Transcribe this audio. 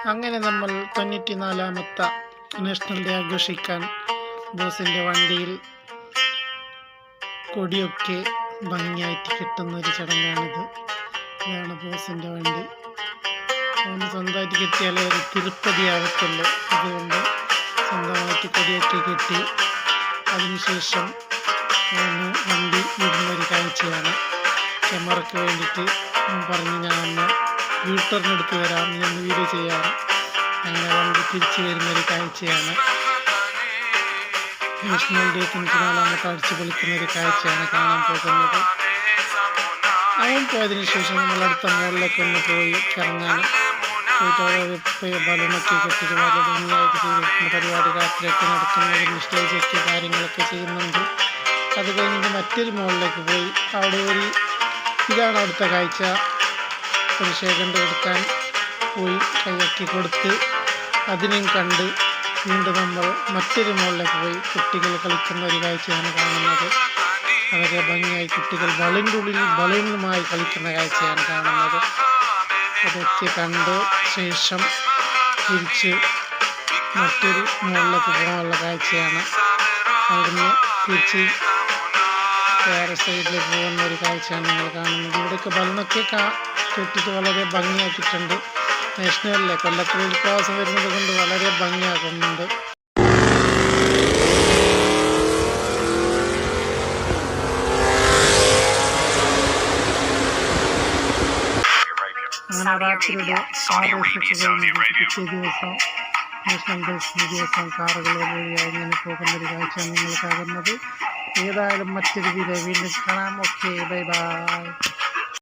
അങ്ങനെ നമ്മൾ 94ാമത്തെ national day ആഘോഷിക്കാൻ ബോസിൻ്റെ വണ്ടിയിൽ കൊടിയൊക്കെ ഭംഗിയായിട്ട് കിട്ടുന്നൊരു ചടങ്ങാണിത്. ഇതാണ് ബോസിൻ്റെ വണ്ടി. അവന് സ്വന്തമായിട്ട് കിട്ടിയാലേ ഒരു തിരുപ്പതി ആവത്തുള്ളൂ. അതുകൊണ്ട് സ്വന്തമായിട്ട് കൊടിയൊക്കെ കിട്ടി അതിനുശേഷം വണ്ടി വിടുന്നൊരു കാഴ്ചയാണ്. ക്യാമറയ്ക്ക് വേണ്ടിയിട്ട് പറഞ്ഞ് ഞാൻ ഒന്ന് യൂട്ടേൺ എടുത്ത് തരാം, ഞാൻ വീഡിയോ ചെയ്യാം. അങ്ങനെ വണ്ടി തിരിച്ചു വരുന്നൊരു കാഴ്ചയാണ്. നാഷണൽ ഡേ 94ാമത്തെ അടിച്ചു പൊളിക്കുന്നൊരു കാഴ്ചയാണ് കാണാൻ പോകുന്നത്. അവൻ പോയതിനു ശേഷം നമ്മൾ അടുത്ത മോളിലേക്ക് ഒന്ന് പോയി കറങ്ങാനും പോയിട്ട് ബലൂണൊക്കെ കെട്ടിട്ട് വളരെ ഭംഗിയായിട്ട് ചെയ്തിട്ടുണ്ട് പരിപാടി. രാത്രിയൊക്കെ നടക്കുന്നതിന് സ്റ്റേജൊക്കെ കാര്യങ്ങളൊക്കെ ചെയ്യുന്നുണ്ട്. അത് കഴിഞ്ഞിട്ട് മറ്റൊരു മോളിലേക്ക് പോയി അവിടെ ഇതാണ് അവിടുത്തെ കാഴ്ച. ഒരു ഷേഖണ്ട് കൊടുക്കാൻ പോയി കൈയാക്കി കൊടുത്ത് അതിനെയും കണ്ട് വീണ്ടും നമ്മൾ മറ്റൊരു മോളിലേക്ക് പോയി കുട്ടികൾ കളിക്കുന്ന ഒരു കാഴ്ചയാണ് കാണുന്നത്. വളരെ ഭംഗിയായി കുട്ടികൾ ബലൂണിൻ്റെ ഉള്ളിൽ ബലൂണുമായി കളിക്കുന്ന കാഴ്ചയാണ് കാണുന്നത്. അതൊക്കെ കണ്ട് ശേഷം തിരിച്ച് മറ്റൊരു മോളിലേക്ക് പോകാനുള്ള കാഴ്ചയാണ്. അവിടുന്ന് തിരിച്ച് വേറെ സൈഡിലേക്ക് പോകുന്ന ഒരു കാഴ്ചയാണ് നിങ്ങൾ കാണുന്നത്. ഇവിടെയൊക്കെ ബലൂണൊക്കെ കെട്ടിട്ട് വളരെ ഭംഗിയാക്കിയിട്ടുണ്ട്. നാഷണലിലെ കൊല്ലത്തിൽ ഉത്സവം വരുന്നത് കൊണ്ട് വളരെ ഭംഗിയാക്കുന്നുണ്ട്. അങ്ങനെ രാത്രിയുടെ 6 പിറ്റേ ദിവസം നാഷണൽ ഡേ ദിവസം കാറുകൾ വഴിയായി ഇങ്ങനെ പോകുന്നൊരു കാഴ്ചയാണ് നിങ്ങൾ കാണുന്നത്. ഏതായാലും മറ്റൊരു വീഡിയോ വീണ്ടും കാണാം. Okay, bye bye.